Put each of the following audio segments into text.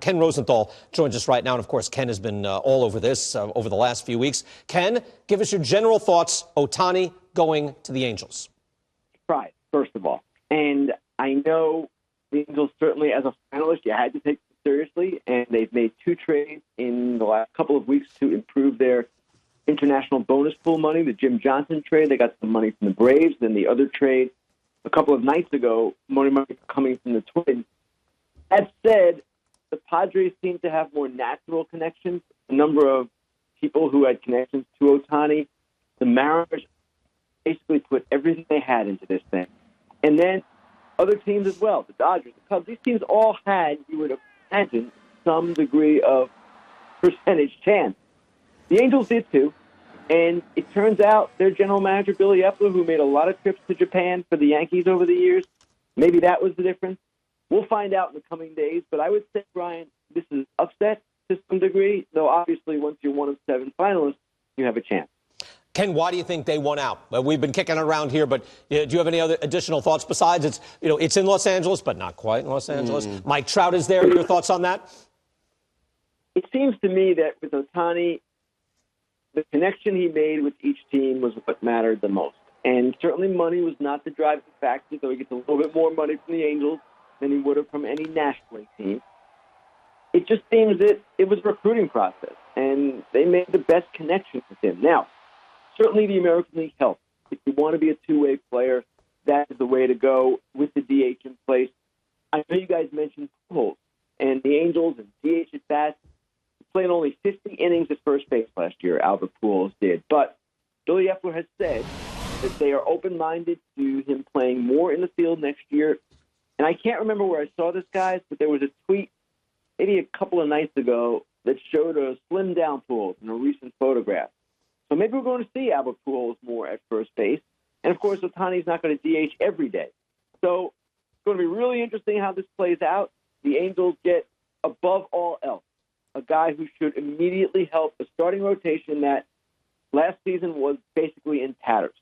Ken Rosenthal joins us right now. And, of course, Ken has been all over this over the last few weeks. Ken, give us your general thoughts. Ohtani going to the Angels. Right, first of all. And I know the Angels, certainly as a finalist, you had to take them seriously. And they've made 2 trades in the last couple of weeks to improve their international bonus pool money. The Jim Johnson trade, they got some money from the Braves. Then the other trade a couple of nights ago, money coming from the Twins. That said, the Padres seem to have more natural connections. A number of people who had connections to Ohtani. The Mariners basically put everything they had into this thing. And then other teams as well, the Dodgers, the Cubs, these teams all had, you would imagine, some degree of percentage chance. The Angels did too. And it turns out their general manager, Billy Epler, who made a lot of trips to Japan for the Yankees over the years, maybe that was the difference. We'll find out in the coming days. But I would say, Brian, this is upset to some degree, though obviously once you're one of 7 finalists, you have a chance. Ken, why do you think they won out? We've been kicking it around here, but do you have any other additional thoughts besides it's in Los Angeles, but not quite in Los Angeles? Mike Trout is there. Your thoughts on that? It seems to me that with Ohtani, the connection he made with each team was what mattered the most. And certainly money was not the driving factor, though he gets a little bit more money from the Angels than he would have from any National League team. It just seems that it was a recruiting process, and they made the best connection with him. Now, certainly the American League helps. If you want to be a two-way player, that is the way to go with the DH in place. I know you guys mentioned Pujols and the Angels and DH at bats. Played only 50 innings at first base last year, Albert Pujols did. But Billy Epler has said that they are open-minded to him playing more in the field next year. And I can't remember where I saw this, guys, but there was a tweet maybe a couple of nights ago that showed a slimmed-down Pujols in a recent photograph. So maybe we're going to see Albert Pujols more at first base. And, of course, Ohtani's not going to DH every day. So it's going to be really interesting how this plays out. The Angels get, above all else, a guy who should immediately help a starting rotation that last season was basically in tatters.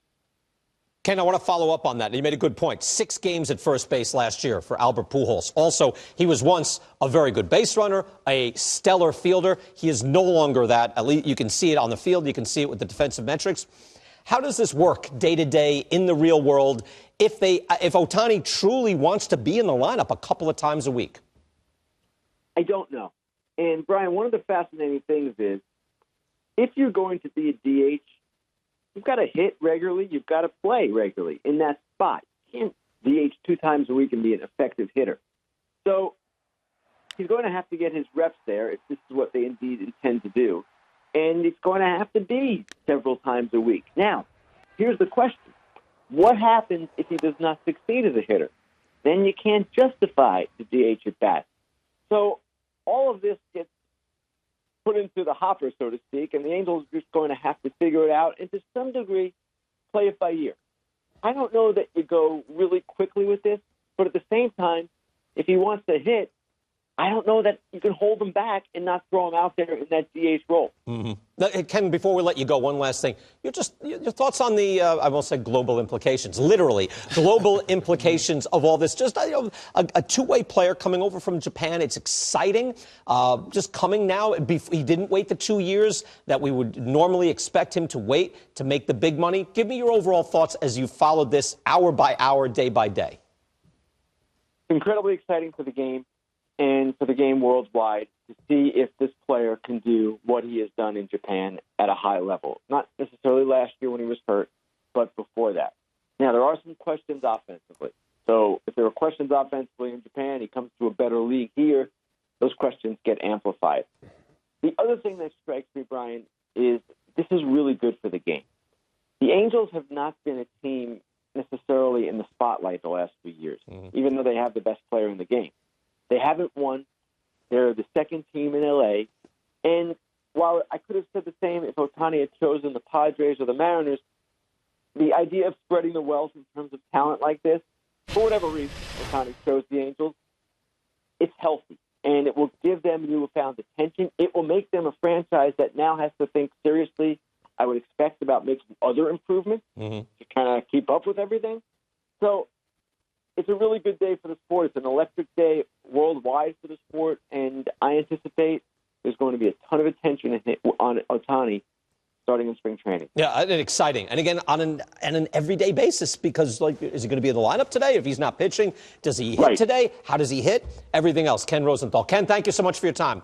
Ken, I want to follow up on that. You made a good point. 6 games at first base last year for Albert Pujols. Also, he was once a very good base runner, a stellar fielder. He is no longer that. At least you can see it on the field. You can see it with the defensive metrics. How does this work day to day in the real world if Ohtani truly wants to be in the lineup a couple of times a week? I don't know. And, Brian, one of the fascinating things is if you're going to be a DH, you've got to hit regularly. You've got to play regularly in that spot. You can't DH 2 times a week and be an effective hitter. So he's going to have to get his reps there if this is what they indeed intend to do. And it's going to have to be several times a week. Now, here's the question. What happens if he does not succeed as a hitter? Then you can't justify the DH at bat. So all of this gets put into the hopper, so to speak, and the Angels are just going to have to figure it out and to some degree play it by ear. I don't know that you go really quickly with this, but at the same time, if he wants to hit, I don't know that you can hold him back and not throw him out there in that DH role. Mm-hmm. Now, Ken, before we let you go, one last thing. Your thoughts on the, I won't say global implications, literally, global implications of all this. Just a two-way player coming over from Japan. It's exciting. Just coming now. He didn't wait the 2 years that we would normally expect him to wait to make the big money. Give me your overall thoughts as you followed this hour by hour, day by day. Incredibly exciting for the game. And for the game worldwide to see if this player can do what he has done in Japan at a high level. Not necessarily last year when he was hurt, but before that. Now, there are some questions offensively. So if there are questions offensively in Japan, he comes to a better league here, those questions get amplified. The other thing that strikes me, Brian, is this is really good for the game. The Angels have not been a team necessarily in the spotlight the last few years, even though they have the best player in the game. They haven't won. They're the second team in L.A. And while I could have said the same if Ohtani had chosen the Padres or the Mariners, the idea of spreading the wealth in terms of talent like this, for whatever reason Ohtani chose the Angels, it's healthy. And it will give them newfound attention. It will make them a franchise that now has to think seriously, I would expect, about making other improvements to kind of keep up with everything. So it's a really good day for the sport. It's an electric day worldwide for the sport, and I anticipate there's going to be a ton of attention on Ohtani starting in spring training. Yeah, and exciting. And again, on an everyday basis, because, like, is he going to be in the lineup today? If he's not pitching, does he hit today? How does he hit? Everything else. Ken Rosenthal. Ken, thank you so much for your time.